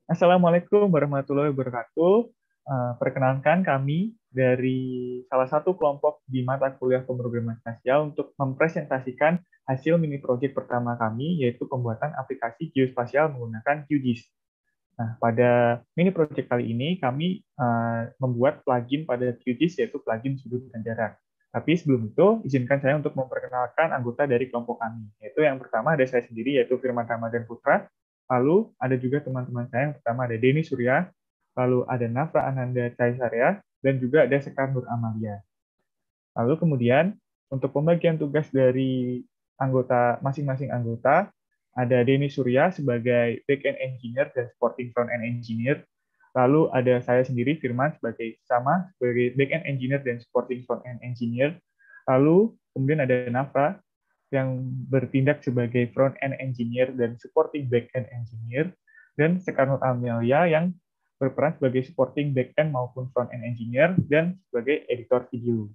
Assalamualaikum warahmatullahi wabarakatuh. Perkenalkan kami dari salah satu kelompok di mata kuliah pemrograman spasial untuk mempresentasikan hasil mini project pertama kami, yaitu pembuatan aplikasi geospasial menggunakan QGIS. Nah, pada mini project kali ini kami membuat plugin pada QGIS, yaitu plugin sudut dan jarak. Tapi sebelum itu, izinkan saya untuk memperkenalkan anggota dari kelompok kami. Yaitu yang pertama ada saya sendiri, yaitu Firman Ramadan Putra. Lalu ada juga teman-teman saya, yang pertama ada Denny Surya, lalu ada Nafra Ananda Caesarea, dan juga ada Sekar Nur Amalia. Lalu kemudian, untuk pembagian tugas dari anggota masing-masing anggota, ada Denny Surya sebagai back-end engineer dan supporting front-end engineer. Lalu ada saya sendiri, Firman, sebagai back-end engineer dan supporting front-end engineer. Lalu kemudian ada Nafra yang bertindak sebagai front-end engineer dan supporting back-end engineer. Dan Sekarnut Amelia yang berperan sebagai supporting back-end maupun front-end engineer dan sebagai editor video.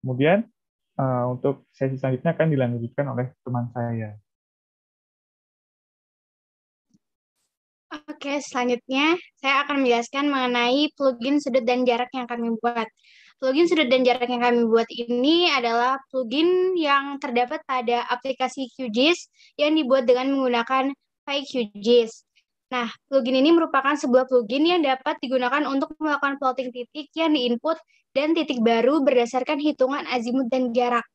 Kemudian untuk sesi selanjutnya akan dilanjutkan oleh teman saya. Oke, selanjutnya saya akan menjelaskan mengenai plugin sudut dan jarak yang kami buat. Plugin sudut dan jarak yang kami buat ini adalah plugin yang terdapat pada aplikasi QGIS yang dibuat dengan menggunakan PyQGIS. Nah, plugin ini merupakan sebuah plugin yang dapat digunakan untuk melakukan plotting titik yang diinput dan titik baru berdasarkan hitungan azimut dan jarak.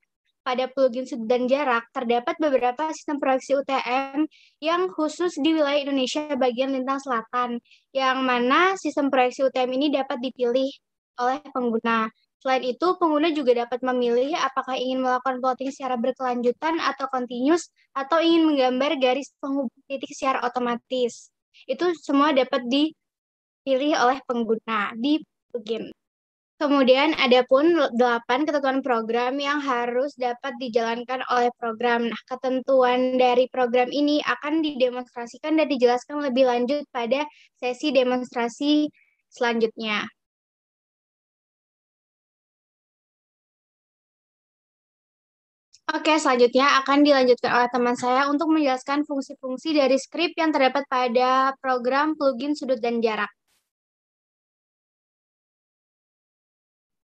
Pada plugin sudut dan jarak, terdapat beberapa sistem proyeksi UTM yang khusus di wilayah Indonesia bagian lintang selatan, yang mana sistem proyeksi UTM ini dapat dipilih oleh pengguna. Selain itu, pengguna juga dapat memilih apakah ingin melakukan plotting secara berkelanjutan atau continuous, atau ingin menggambar garis penghubung titik secara otomatis. Itu semua dapat dipilih oleh pengguna di plugin. Kemudian ada pun 8 ketentuan program yang harus dapat dijalankan oleh program. Nah, ketentuan dari program ini akan didemonstrasikan dan dijelaskan lebih lanjut pada sesi demonstrasi selanjutnya. Oke, selanjutnya akan dilanjutkan oleh teman saya untuk menjelaskan fungsi-fungsi dari script yang terdapat pada program plugin sudut dan jarak.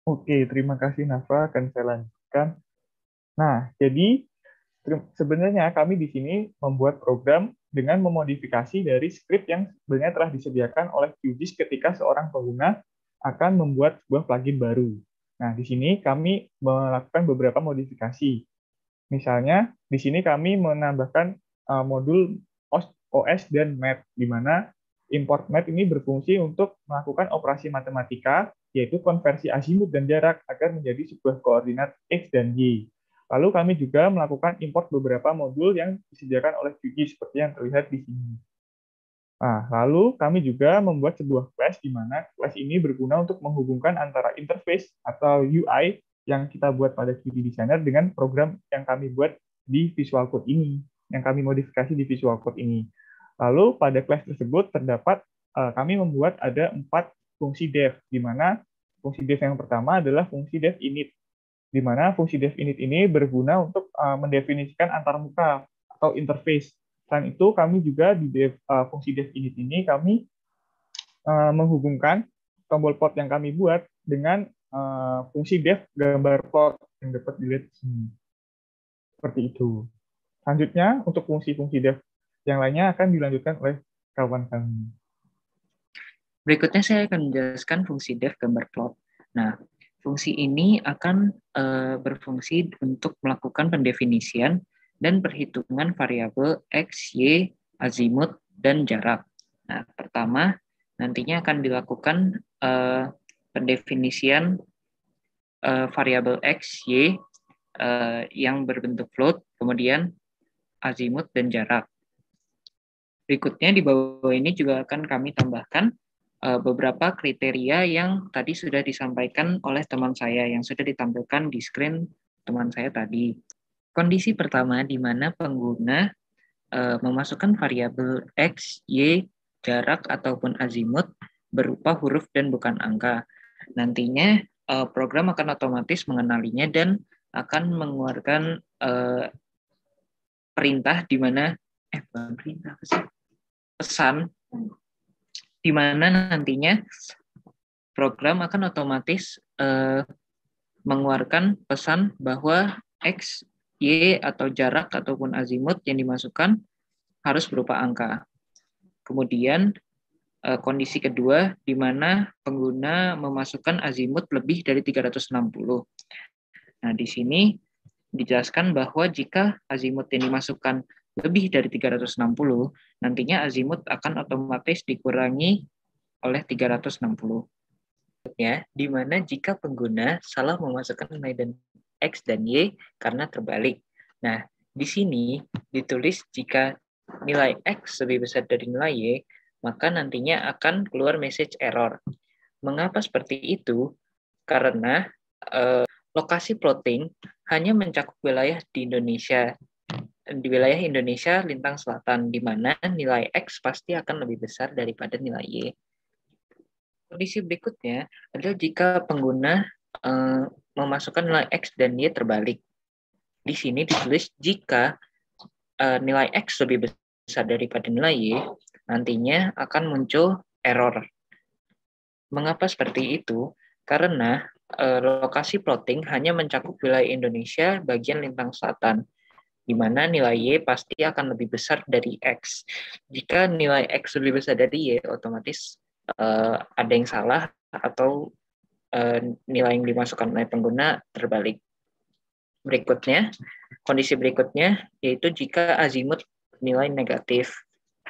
Oke, terima kasih Nafa, akan saya lanjutkan. Nah, jadi sebenarnya kami di sini membuat program dengan memodifikasi dari script yang sebenarnya telah disediakan oleh QGIS ketika seorang pengguna akan membuat sebuah plugin baru. Nah, di sini kami melakukan beberapa modifikasi. Misalnya, di sini kami menambahkan modul OS dan map, di mana import map ini berfungsi untuk melakukan operasi matematika, yaitu konversi azimut dan jarak agar menjadi sebuah koordinat X dan Y. Lalu kami juga melakukan import beberapa modul yang disediakan oleh QGIS seperti yang terlihat di sini. Nah, lalu kami juga membuat sebuah class di mana class ini berguna untuk menghubungkan antara interface atau UI yang kita buat pada QD Designer dengan program yang kami buat di Visual Code ini, yang kami modifikasi di Visual Code ini. Lalu pada class tersebut terdapat kami membuat ada 4 fungsi dev, di mana fungsi dev yang pertama adalah fungsi dev init, di mana fungsi dev init ini berguna untuk mendefinisikan antarmuka atau interface. Selain itu, kami juga di fungsi dev init ini kami menghubungkan tombol plot yang kami buat dengan fungsi dev gambar plot yang dapat dilihat di sini. Seperti itu. Selanjutnya, untuk fungsi-fungsi dev yang lainnya akan dilanjutkan oleh kawan kami. Berikutnya saya akan menjelaskan fungsi dev gambar plot. Nah, fungsi ini akan berfungsi untuk melakukan pendefinisian dan perhitungan variabel X, Y, azimut, dan jarak. Nah, pertama, nantinya akan dilakukan pendefinisian variabel X, Y yang berbentuk float, kemudian azimut dan jarak. Berikutnya di bawah ini juga akan kami tambahkan beberapa kriteria yang tadi sudah disampaikan oleh teman saya yang sudah ditampilkan di screen teman saya tadi. Kondisi pertama di mana pengguna memasukkan variabel X, Y, jarak ataupun azimut berupa huruf dan bukan angka. Nantinya program akan otomatis mengenalinya dan akan mengeluarkan perintah di mana pesan di mana nantinya program akan otomatis mengeluarkan pesan bahwa X, Y, atau jarak ataupun azimut yang dimasukkan harus berupa angka. Kemudian kondisi kedua, di mana pengguna memasukkan azimut lebih dari 360. Nah, di sini dijelaskan bahwa jika azimut yang dimasukkan lebih dari 360, nantinya azimut akan otomatis dikurangi oleh 360. Ya, di mana jika pengguna salah memasukkan nilai dan X dan Y karena terbalik. Nah, di sini ditulis jika nilai X lebih besar dari nilai Y, maka nantinya akan keluar message error. Mengapa seperti itu? Karena lokasi plotting hanya mencakup wilayah di Indonesia. Di wilayah Indonesia lintang selatan, di mana nilai X pasti akan lebih besar daripada nilai Y. Kondisi berikutnya adalah jika pengguna memasukkan nilai X dan Y terbalik. Di sini ditulis jika nilai X lebih besar daripada nilai Y, nantinya akan muncul error. Mengapa seperti itu? Karena lokasi plotting hanya mencakup wilayah Indonesia bagian lintang selatan, di mana nilai Y pasti akan lebih besar dari X. Jika nilai X lebih besar dari Y, otomatis ada yang salah atau nilai yang dimasukkan oleh pengguna terbalik. Berikutnya, kondisi berikutnya yaitu jika azimut nilai negatif.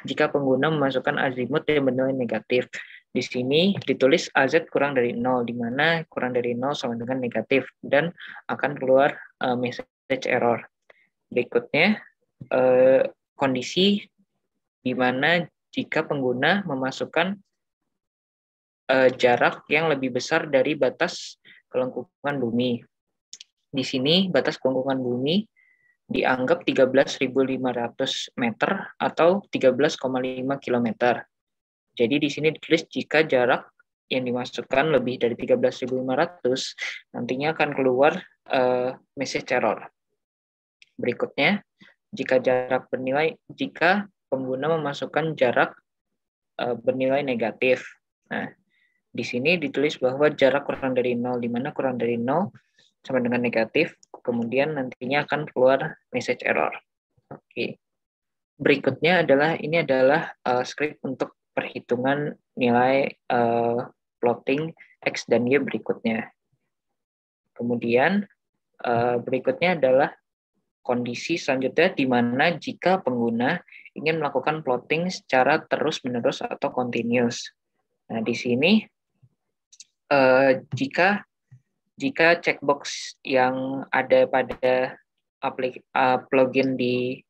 Jika pengguna memasukkan azimut yang bernilai negatif, di sini ditulis AZ kurang dari 0, di mana kurang dari 0 sama dengan negatif, dan akan keluar message error. Berikutnya, kondisi di mana jika pengguna memasukkan jarak yang lebih besar dari batas kelengkungan bumi. Di sini batas kelengkungan bumi dianggap 13.500 meter atau 13,5 km. Jadi di sini ditulis jika jarak yang dimasukkan lebih dari 13.500, nantinya akan keluar message error. Berikutnya, jika pengguna memasukkan jarak bernilai negatif. Nah, di sini ditulis bahwa jarak kurang dari 0, di mana kurang dari 0 sama dengan negatif, kemudian nantinya akan keluar message error. Oke. Berikutnya ini adalah script untuk perhitungan nilai plotting X dan Y berikutnya. Kemudian berikutnya adalah kondisi selanjutnya di mana jika pengguna ingin melakukan plotting secara terus-menerus atau continuous. Nah, di sini jika checkbox yang ada pada plugin di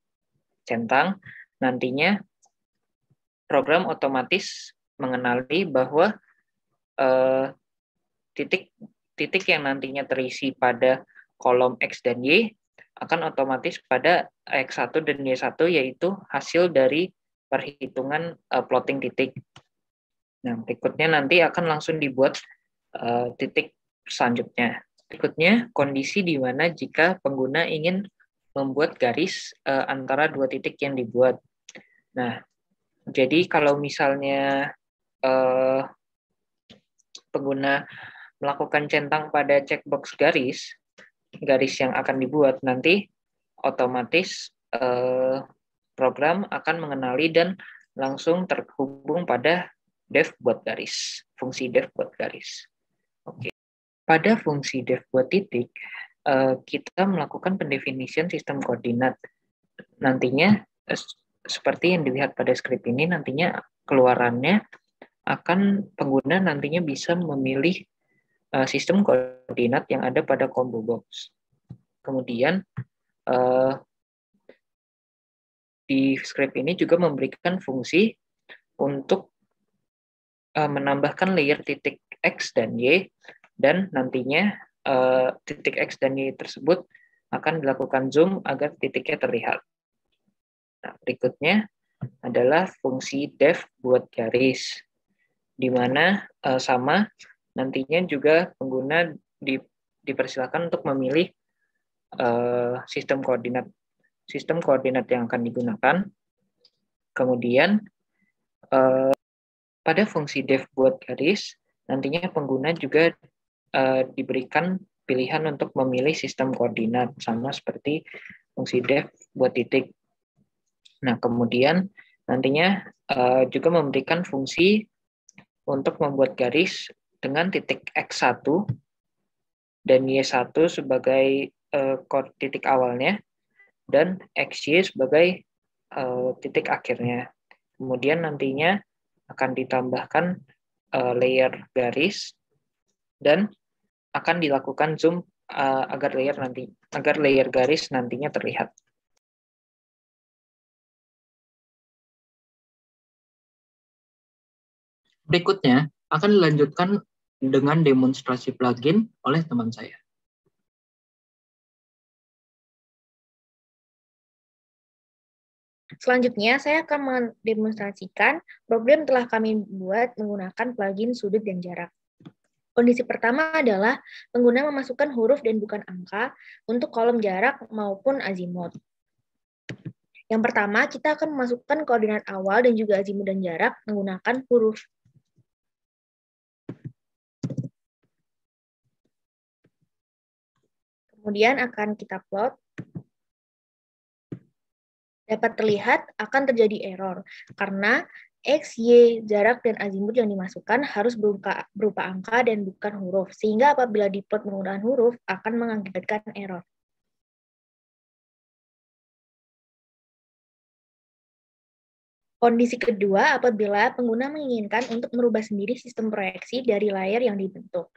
Centang, nantinya program otomatis mengenali bahwa titik yang nantinya terisi pada kolom X dan Y akan otomatis pada X1 dan Y1, yaitu hasil dari perhitungan plotting titik. Nah, berikutnya nanti akan langsung dibuat titik selanjutnya. Berikutnya, kondisi di mana jika pengguna ingin membuat garis antara dua titik yang dibuat. Nah, jadi kalau misalnya pengguna melakukan centang pada checkbox garis yang akan dibuat, nanti otomatis program akan mengenali dan langsung terhubung pada def buat garis, fungsi def buat garis. Oke. Pada fungsi def buat titik, kita melakukan pendefinisian sistem koordinat. Nantinya, seperti yang dilihat pada skrip ini, nantinya keluarannya akan pengguna nantinya bisa memilih sistem koordinat yang ada pada combo box. Kemudian, di skrip ini juga memberikan fungsi untuk menambahkan layer titik X dan Y, dan nantinya titik X dan Y tersebut akan dilakukan zoom agar titiknya terlihat. Nah, berikutnya adalah fungsi def buat garis, di mana sama nantinya juga pengguna dipersilakan untuk memilih sistem koordinat yang akan digunakan. Kemudian pada fungsi def buat garis, nantinya pengguna juga diberikan pilihan untuk memilih sistem koordinat, sama seperti fungsi def buat titik. Nah, kemudian nantinya juga memberikan fungsi untuk membuat garis dengan titik X1 dan Y1 sebagai titik awalnya, dan XY sebagai titik akhirnya. Kemudian nantinya akan ditambahkan layer garis dan akan dilakukan zoom agar layer garis nantinya terlihat. Berikutnya akan dilanjutkan dengan demonstrasi plugin oleh teman saya. Selanjutnya, saya akan mendemonstrasikan program yang telah kami buat menggunakan plugin sudut dan jarak. Kondisi pertama adalah pengguna memasukkan huruf dan bukan angka untuk kolom jarak maupun azimut. Yang pertama, kita akan memasukkan koordinat awal dan juga azimut dan jarak menggunakan huruf. Kemudian akan kita plot. Dapat terlihat akan terjadi error karena X, Y, jarak, dan azimut yang dimasukkan harus berupa angka dan bukan huruf, sehingga apabila diplot menggunakan huruf akan mengakibatkan error. Kondisi kedua apabila pengguna menginginkan untuk merubah sendiri sistem proyeksi dari layar yang dibentuk.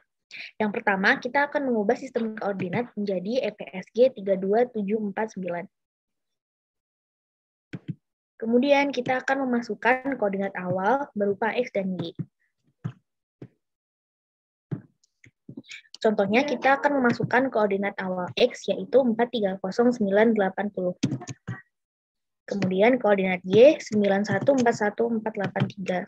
Yang pertama, kita akan mengubah sistem koordinat menjadi EPSG 32749. Kemudian kita akan memasukkan koordinat awal berupa X dan Y. Contohnya, kita akan memasukkan koordinat awal X, yaitu 430980. Kemudian koordinat Y, 9141483.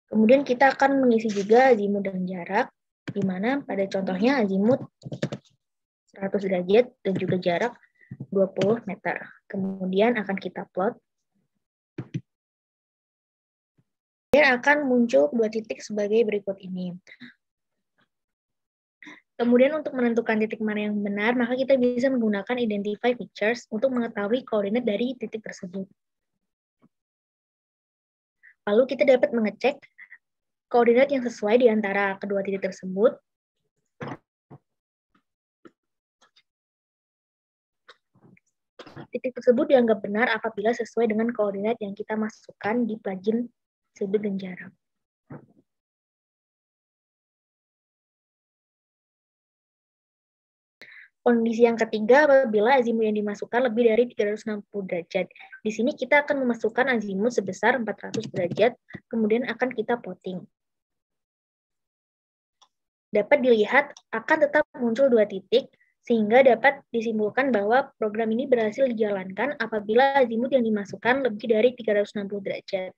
Kemudian kita akan mengisi juga azimut dan jarak, di mana pada contohnya azimut 100 derajat dan juga jarak 20 meter. Kemudian akan kita plot. Dan akan muncul dua titik sebagai berikut ini. Kemudian untuk menentukan titik mana yang benar, maka kita bisa menggunakan identify features untuk mengetahui koordinat dari titik tersebut. Lalu kita dapat mengecek koordinat yang sesuai di antara kedua titik tersebut. Titik tersebut dianggap benar apabila sesuai dengan koordinat yang kita masukkan di plugin sudut dan jarak. Kondisi yang ketiga apabila azimut yang dimasukkan lebih dari 360 derajat. Di sini kita akan memasukkan azimut sebesar 400 derajat, kemudian akan kita plotting. Dapat dilihat akan tetap muncul dua titik, sehingga dapat disimpulkan bahwa program ini berhasil dijalankan apabila azimut yang dimasukkan lebih dari 360 derajat.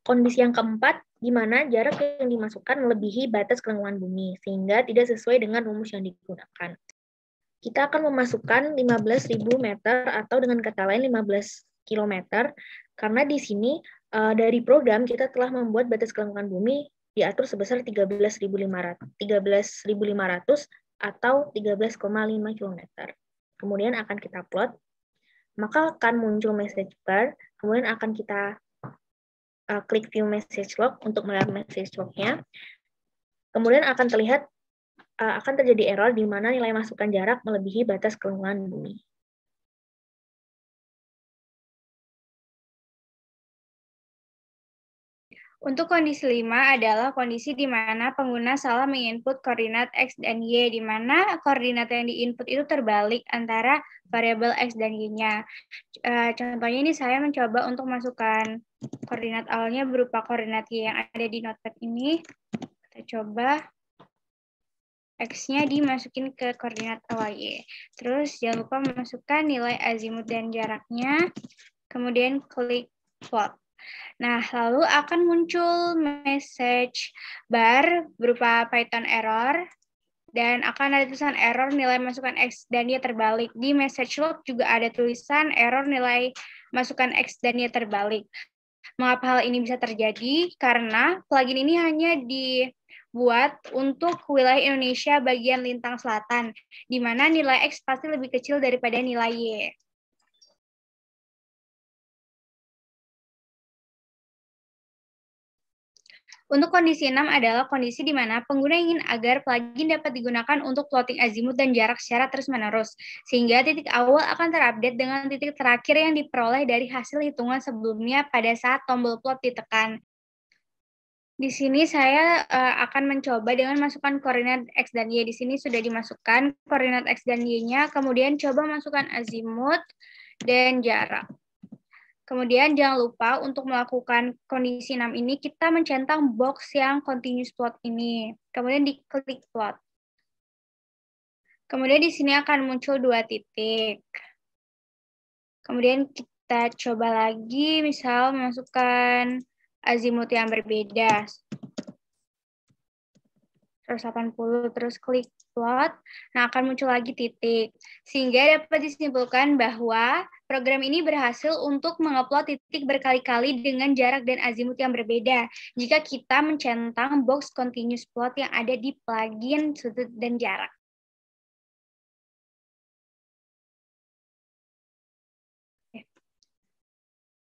Kondisi yang keempat, di mana jarak yang dimasukkan melebihi batas kerenggungan bumi, sehingga tidak sesuai dengan rumus yang digunakan. Kita akan memasukkan 15.000 meter atau dengan kata lain 15 km, karena di sini dari program kita telah membuat batas kerenggungan bumi diatur sebesar 13.500 atau 13,5 km. Kemudian akan kita plot, maka akan muncul message bar, kemudian akan kita klik view message log untuk melihat message log-nya. Kemudian akan terlihat akan terjadi error di mana nilai masukan jarak melebihi batas kerenggungan bumi. Untuk kondisi 5 adalah kondisi di mana pengguna salah menginput koordinat X dan Y, di mana koordinat yang diinput itu terbalik antara variabel X dan Y-nya. Contohnya ini saya mencoba untuk masukkan koordinat awalnya berupa koordinat Y yang ada di notepad ini. Kita coba X-nya dimasukin ke koordinat awal Y. Terus jangan lupa memasukkan nilai azimut dan jaraknya, kemudian klik plot. Nah, lalu akan muncul message bar berupa Python error. Dan akan ada tulisan error nilai masukan X dan Y terbalik. Di message log juga ada tulisan error nilai masukan X dan Y terbalik. Mengapa hal ini bisa terjadi? Karena plugin ini hanya dibuat untuk wilayah Indonesia bagian lintang selatan, di mana nilai X pasti lebih kecil daripada nilai Y. Untuk kondisi 6 adalah kondisi di mana pengguna ingin agar plugin dapat digunakan untuk plotting azimut dan jarak secara terus-menerus, sehingga titik awal akan terupdate dengan titik terakhir yang diperoleh dari hasil hitungan sebelumnya pada saat tombol plot ditekan. Di sini saya akan mencoba dengan masukkan koordinat X dan Y. Di sini sudah dimasukkan koordinat X dan Y-nya, kemudian coba masukkan azimut dan jarak. Kemudian jangan lupa untuk melakukan kondisi 6 ini, kita mencentang box yang continuous plot ini. Kemudian diklik plot. Kemudian di sini akan muncul 2 titik. Kemudian kita coba lagi, misal memasukkan azimut yang berbeda. 180, terus klik plot. Nah, akan muncul lagi titik. Sehingga dapat disimpulkan bahwa program ini berhasil untuk mengupload titik berkali-kali dengan jarak dan azimut yang berbeda jika kita mencentang box continuous plot yang ada di plugin sudut dan jarak.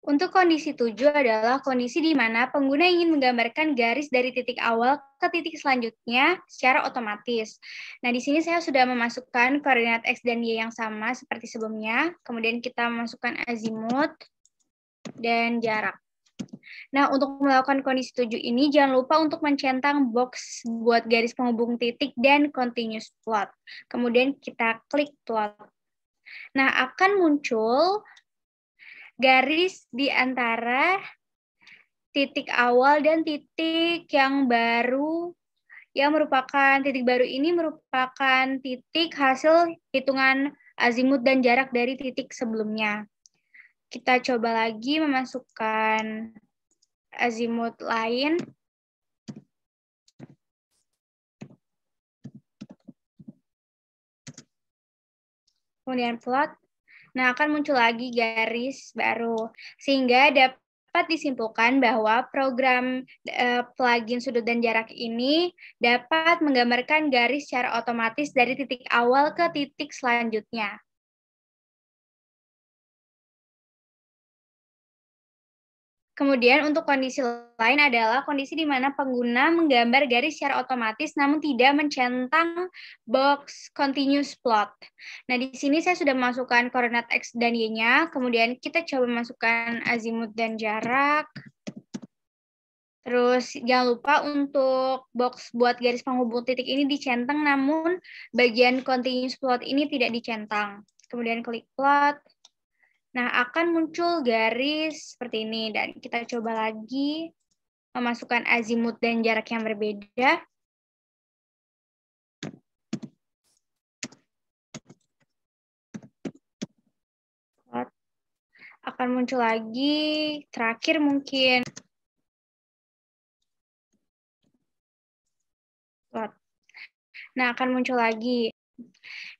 Untuk kondisi 7 adalah kondisi di mana pengguna ingin menggambarkan garis dari titik awal ke titik selanjutnya secara otomatis. Nah, di sini saya sudah memasukkan koordinat X dan Y yang sama seperti sebelumnya. Kemudian kita memasukkan azimut dan jarak. Nah, untuk melakukan kondisi 7 ini, jangan lupa untuk mencentang box buat garis penghubung titik dan continuous plot. Kemudian kita klik plot. Nah, akan muncul garis di antara titik awal dan titik yang baru, yang merupakan titik baru ini merupakan titik hasil hitungan azimut dan jarak dari titik sebelumnya. Kita coba lagi memasukkan azimut lain. Kemudian plot. Nah, akan muncul lagi garis baru, sehingga dapat disimpulkan bahwa program plugin sudut dan jarak ini dapat menggambarkan garis secara otomatis dari titik awal ke titik selanjutnya. Kemudian untuk kondisi lain adalah kondisi di mana pengguna menggambar garis secara otomatis namun tidak mencentang box continuous plot. Nah, di sini saya sudah memasukkan koordinat X dan Y-nya, kemudian kita coba masukkan azimut dan jarak. Terus jangan lupa untuk box buat garis penghubung titik ini dicentang, namun bagian continuous plot ini tidak dicentang. Kemudian klik plot. Nah, akan muncul garis seperti ini, dan kita coba lagi memasukkan azimut dan jarak yang berbeda. Akan muncul lagi, terakhir mungkin. Nah, akan muncul lagi.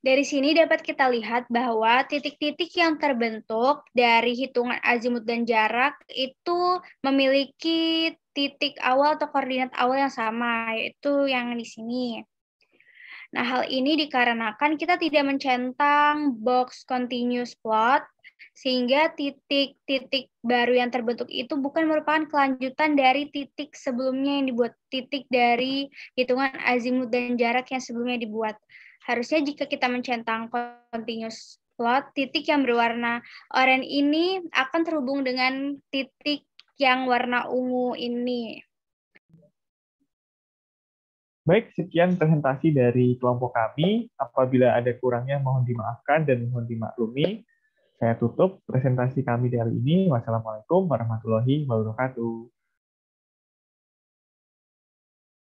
Dari sini dapat kita lihat bahwa titik-titik yang terbentuk dari hitungan azimut dan jarak itu memiliki titik awal atau koordinat awal yang sama, yaitu yang di sini. Nah, hal ini dikarenakan kita tidak mencentang box continuous plot, sehingga titik-titik baru yang terbentuk itu bukan merupakan kelanjutan dari titik sebelumnya yang dibuat, titik dari hitungan azimut dan jarak yang sebelumnya dibuat. Harusnya jika kita mencentang continuous plot, titik yang berwarna oranye ini akan terhubung dengan titik yang warna ungu ini. Baik, sekian presentasi dari kelompok kami. Apabila ada kurangnya mohon dimaafkan dan mohon dimaklumi. Saya tutup presentasi kami dari ini. Wassalamualaikum warahmatullahi wabarakatuh.